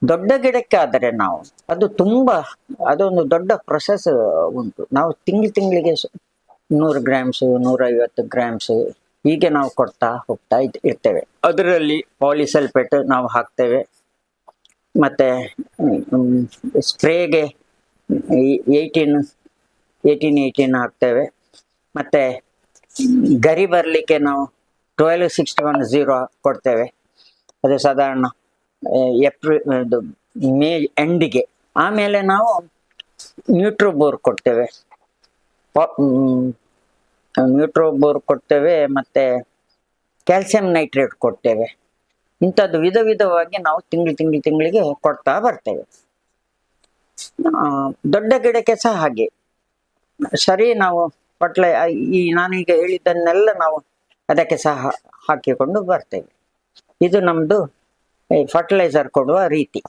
ದೊಡ್ಡ ಗಿಡಕ್ಕೆ ಆದರೆ ನಾವು ಅದು ತುಂಬಾ ಅದೊಂದು ದೊಡ್ಡ ಪ್ರೊಸೆಸ್ ಉಂಟು. ನಾವು ತಿಂಗಳಿಗೆ 100 ಗ್ರಾಮ್ಸ್ 150 ಗ್ರಾಮ್ಸ್ ಹೀಗೆ ನಾವು ಕೊಡ್ತಾ ಹೋಗ್ತಾ ಇರ್ತೇವೆ. ಅದರಲ್ಲಿ ಪಾಲಿಸಲ್ಫೇಟ್ ನಾವು ಹಾಕ್ತೇವೆ, ಮತ್ತೆ ಸ್ಪ್ರೇಗೆ 18 ಹಾಕ್ತೇವೆ, ಮತ್ತೆ ಗರಿ ಬರಲಿಕ್ಕೆ ನಾವು 12-61-0 ಕೊಡ್ತೇವೆ. ಅದು ಸಾಧಾರಣ ಏಪ್ರಿಲ್ ಮೇ ಎಂಡಿಗೆ. ಆಮೇಲೆ ನಾವು ನ್ಯೂಟ್ರೋಬೋರ್ ಕೊಡ್ತೇವೆ, ಮತ್ತೆ ಕ್ಯಾಲ್ಸಿಯಂ ನೈಟ್ರೇಟ್ ಕೊಡ್ತೇವೆ. ಇಂಥದ್ದು ವಿಧವಾಗಿ ನಾವು ತಿಂಗಳಿಗೆ ಕೊಡ್ತಾ ಬರ್ತೇವೆ. ದೊಡ್ಡ ಗಿಡಕ್ಕೆ ಸಹ ಹಾಗೆ ಸರಿ ನಾವು ನಾನೀಗ ಹೇಳಿದ್ದನ್ನೆಲ್ಲ ನಾವು ಅದಕ್ಕೆ ಸಹ ಹಾಕಿಕೊಂಡು ಬರ್ತೇವೆ. ಇದು ನಮ್ದು ಫರ್ಟಿಲೈಸರ್ ಕೊಡುವ ರೀತಿ.